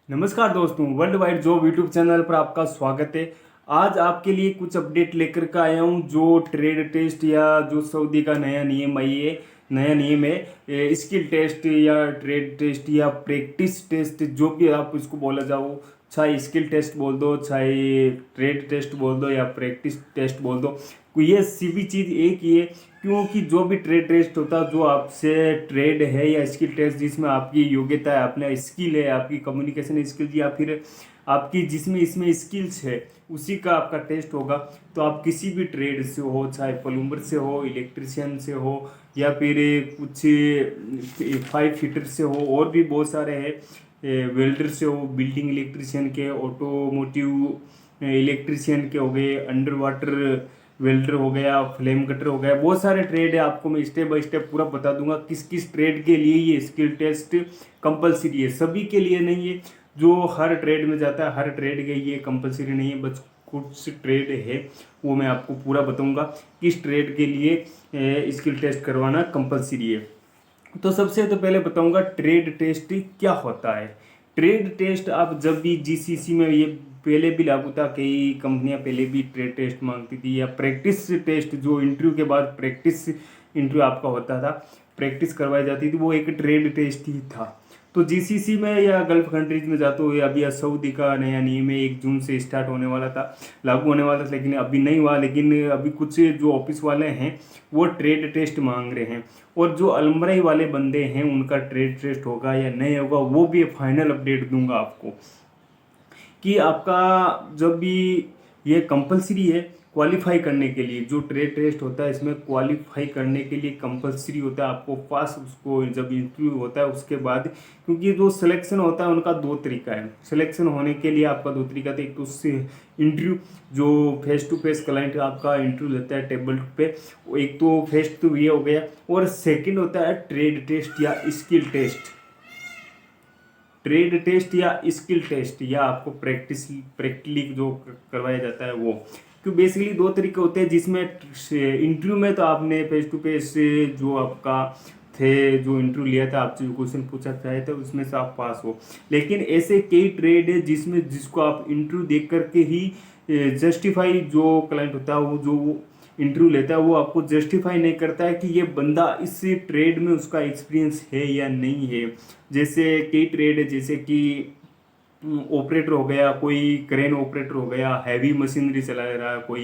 नमस्कार दोस्तों, world wide job YouTube channel पर आपका स्वागत है। आज आपके लिए कुछ अपडेट लेकर के आया हूं। जो ट्रेड टेस्ट या जो सऊदी का नया नियम है स्किल टेस्ट या ट्रेड टेस्ट या प्रैक्टिस टेस्ट, जो भी आप इसको बोला जाओ, चाहे स्किल टेस्ट बोल दो, चाहे ट्रेड टेस्ट बोल दो या प्रैक्टिस टेस्ट बोल दो, ये सभी चीज़ एक ही है। क्योंकि जो भी ट्रेड टेस्ट होता है, जो आपसे ट्रेड है या स्किल टेस्ट जिसमें आपकी योग्यता है, अपना स्किल है, आपकी कम्युनिकेशन स्किल्स या फिर आपकी जिसमें इसमें स्किल्स है, उसी का आपका टेस्ट होगा। तो आप किसी भी ट्रेड से हो, चाहे प्लम्बर से हो, इलेक्ट्रिशियन से हो, या फिर कुछ 5 फीटर से हो, और भी बहुत सारे हैं, वेल्डर से हो, बिल्डिंग इलेक्ट्रिशियन के, ऑटोमोटिव इलेक्ट्रिशियन के हो गए, अंडर वाटर वेल्डर हो गया, फ्लेम कटर हो गया, बहुत सारे ट्रेड है। आपको मैं स्टेप बाय स्टेप पूरा बता दूंगा किस किस ट्रेड के लिए ये स्किल टेस्ट कंपलसरी है। सभी के लिए नहीं है, जो हर ट्रेड में जाता है हर ट्रेड के ये कंपलसरी नहीं है, बस कुछ ट्रेड है वो मैं आपको पूरा बताऊंगा किस ट्रेड के लिए स्किल टेस्ट करवाना कंपलसरी है। तो सबसे तो पहले बताऊंगा ट्रेड टेस्ट क्या होता है। ट्रेड टेस्ट आप जब भी जीसीसी में, ये पहले भी लागू था, कई कंपनियां पहले भी ट्रेड टेस्ट मांगती थी, या प्रैक्टिस टेस्ट जो इंटरव्यू के बाद प्रैक्टिस इंटरव्यू आपका होता था, प्रैक्टिस करवाई जाती थी, वो एक ट्रेड टेस्ट ही था। तो जीसीसी में या गल्फ कंट्रीज में जाते हुए अभी सऊदी का नया नियम है, 1 जून से स्टार्ट होने वाला था, लागू होने वाला था, लेकिन अभी नहीं हुआ। लेकिन अभी कुछ जो ऑफिस वाले हैं वो ट्रेड टेस्ट मांग रहे हैं, और जो अलमराई वाले बंदे हैं उनका ट्रेड टेस्ट होगा या नहीं होगा, वो भी फाइनल अपडेट दूंगा आपको। कि आपका जब भी ये कंपलसरी है क्वालिफाई करने के लिए, जो ट्रेड टेस्ट होता है इसमें क्वालिफाई करने के लिए कंपलसरी होता है आपको पास, उसको जब इंटरव्यू होता है उसके बाद। क्योंकि जो सिलेक्शन होता है उनका 2 तरीका है, सिलेक्शन होने के लिए आपका 2 तरीका था। एक तो उससे इंटरव्यू, जो फेस टू फेस क्लाइंट आपका इंटरव्यू लेता है टेबल पे, एक तो फेस टू ये हो गया, और सेकेंड होता है ट्रेड टेस्ट या स्किल टेस्ट। ट्रेड टेस्ट या स्किल टेस्ट या आपको प्रैक्टिकली जो करवाया जाता है वो। क्यों बेसिकली 2 तरीके होते हैं, जिसमें इंटरव्यू में तो आपने फेस टू फेस जो आपका थे, जो इंटरव्यू लिया था, आपसे जो क्वेश्चन पूछा चाहे थे उसमें से आप पास हो। लेकिन ऐसे कई ट्रेड है जिसमें जिसको आप इंटरव्यू देख करके ही जस्टिफाई, जो क्लाइंट होता है वो जो इंटरव्यू लेता है वो आपको जस्टिफाई नहीं करता है कि ये बंदा इस ट्रेड में उसका एक्सपीरियंस है या नहीं है। जैसे कई ट्रेड है, जैसे कि ऑपरेटर हो गया, कोई क्रेन ऑपरेटर हो गया, हैवी मशीनरी चला रहा है कोई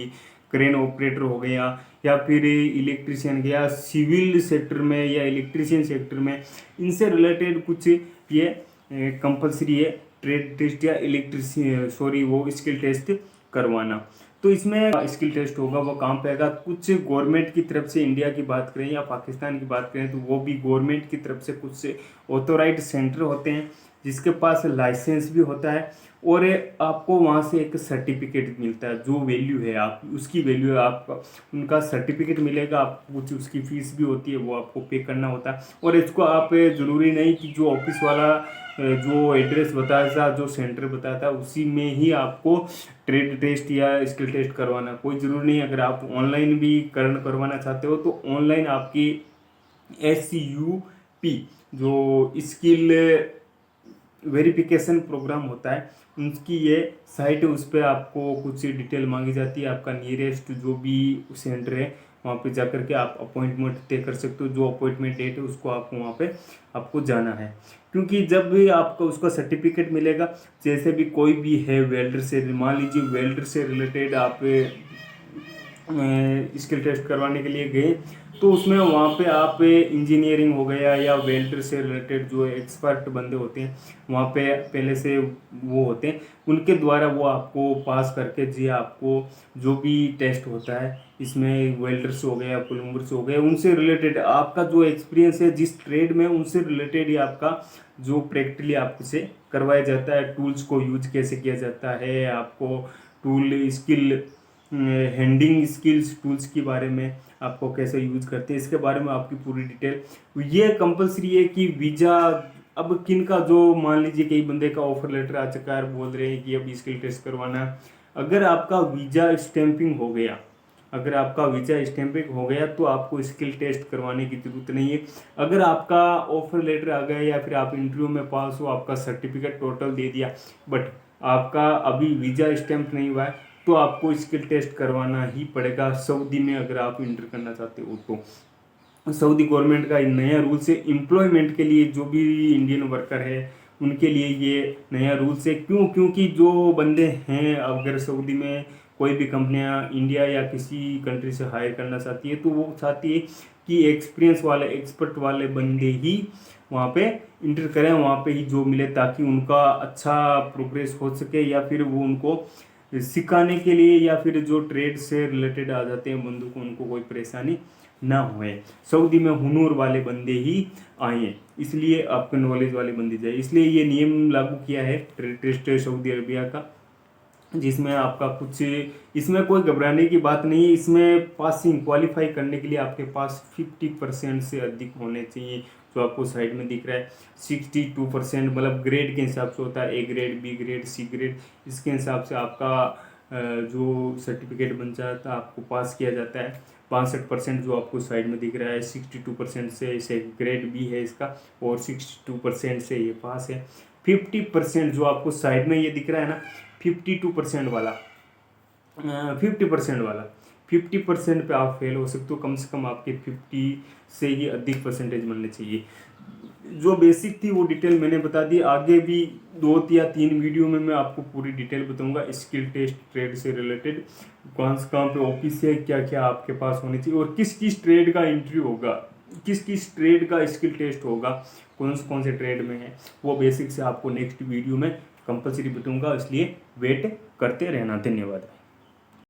क्रेन ऑपरेटर हो गया, या फिर इलेक्ट्रिशियन गया सिविल सेक्टर में या इलेक्ट्रिशियन सेक्टर में, इनसे रिलेटेड कुछ ये कंपलसरी है ट्रेड टेस्ट या वो स्किल टेस्ट करवाना। तो इसमें स्किल टेस्ट होगा, वो काम पे आएगा। कुछ गवर्नमेंट की तरफ से, इंडिया की बात करें या पाकिस्तान की बात करें, तो वो भी गवर्नमेंट की तरफ से कुछ ऑथोराइज सेंटर होते हैं जिसके पास लाइसेंस भी होता है, और आपको वहाँ से एक सर्टिफिकेट मिलता है। जो वैल्यू है आप उसकी वैल्यू है, आपका उनका सर्टिफिकेट मिलेगा, आपको कुछ उसकी फीस भी होती है, वो आपको पे करना होता है। और इसको आप ज़रूरी नहीं कि जो ऑफिस वाला जो एड्रेस बताया था, जो सेंटर बताया था, उसी में ही आपको ट्रेड टेस्ट या स्किल टेस्ट करवाना, कोई ज़रूरी नहीं। अगर आप ऑनलाइन भी करवाना चाहते हो तो ऑनलाइन आपकी SUP जो स्किल वेरिफिकेशन प्रोग्राम होता है, उनकी ये साइट है, उस पर आपको कुछ डिटेल मांगी जाती है। आपका नियरेस्ट जो भी सेंटर है वहाँ पे जाकर के आप अपॉइंटमेंट तय कर सकते हो, जो अपॉइंटमेंट डेट है उसको आपको वहाँ पे आपको जाना है। क्योंकि जब भी आपको उसका सर्टिफिकेट मिलेगा, जैसे भी कोई भी है वेल्डर से, मान लीजिए वेल्डर से रिलेटेड आप स्किल टेस्ट करवाने के लिए गए, तो उसमें वहाँ पे आप इंजीनियरिंग हो गया या वेल्डर से रिलेटेड जो एक्सपर्ट बंदे होते हैं वहाँ पे पहले से वो होते हैं, उनके द्वारा वो आपको पास करके जी आपको जो भी टेस्ट होता है, इसमें वेल्डर से हो गया, प्लम्बर से हो गया, उनसे रिलेटेड आपका जो एक्सपीरियंस है जिस ट्रेड में, उनसे रिलेटेड ही आपका जो प्रैक्टिकली आपसे करवाया जाता है। टूल्स को यूज कैसे किया जाता है, आपको tool skill, handing skills tools के बारे में आपको कैसे यूज करते हैं, इसके बारे में आपकी पूरी डिटेल। ये कंपलसरी है कि वीज़ा, अब किन का, जो मान लीजिए कई बंदे का ऑफर लेटर आ चुका है, बोल रहे हैं कि अब स्किल टेस्ट करवाना है। अगर आपका वीज़ा स्टैंपिंग हो गया, अगर आपका वीज़ा स्टैंपिंग हो गया तो आपको स्किल टेस्ट करवाने की ज़रूरत नहीं है। अगर आपका ऑफर लेटर आ गया या फिर आप इंटरव्यू में पास हो, आपका सर्टिफिकेट टोटल दे दिया, बट आपका अभी वीज़ा स्टैंप नहीं हुआ है, तो आपको स्किल टेस्ट करवाना ही पड़ेगा सऊदी में अगर आप इंटर करना चाहते हो तो। सऊदी गवर्नमेंट का नया रूल्स है एम्प्लॉयमेंट के लिए, जो भी इंडियन वर्कर है उनके लिए ये नया रूल्स है। क्योंकि जो बंदे हैं अगर सऊदी में कोई भी कंपनियां इंडिया या किसी कंट्री से हायर करना चाहती है तो वो चाहती है कि एक्सपीरियंस वाले एक्सपर्ट वाले बंदे ही वहाँ पे इंटर करें, वहाँ पे ही जॉब मिले, ताकि उनका अच्छा प्रोग्रेस हो सके, या फिर वो उनको सिखाने के लिए या फिर जो ट्रेड से रिलेटेड आ जाते हैं बंदों को, उनको कोई परेशानी ना होए। सऊदी में हुनूर वाले बंदे ही आए, इसलिए आपके नॉलेज वाले बंदे जाए, इसलिए ये नियम लागू किया है ट्रेड टेस्ट सऊदी अरबिया का, जिसमें आपका कुछ, इसमें कोई घबराने की बात नहीं है। इसमें पासिंग क्वालिफाई करने के लिए आपके पास 50% से अधिक होने चाहिए। जो आपको साइड में दिख रहा है 62%, मतलब ग्रेड के हिसाब से होता है, A grade, B grade, C grade, इसके हिसाब से आपका जो सर्टिफिकेट बन जाता है आपको पास किया जाता है। 65% जो आपको साइड में दिख रहा है, 62% से इसे ग्रेड बी है इसका, और 62% से ये पास है। 50% जो आपको साइड में ये दिख रहा है ना, 52% वाला, 50% वाला, 50% पे आप फेल हो सकते हो। कम से कम आपके 50 से ही अधिक परसेंटेज बनने चाहिए। जो बेसिक थी वो डिटेल मैंने बता दी, आगे भी 2 या 3 वीडियो में मैं आपको पूरी डिटेल बताऊंगा स्किल टेस्ट ट्रेड से रिलेटेड, कौन से कहाँ पे ऑफिस है, क्या क्या आपके पास होनी चाहिए, और किस किस ट्रेड का इंटरव्यू होगा, किस किस ट्रेड का स्किल टेस्ट होगा, कौन से ट्रेड में है, वो बेसिक से आपको नेक्स्ट वीडियो में कंपलसरी बताऊंगा, इसलिए वेट करते रहना। धन्यवाद।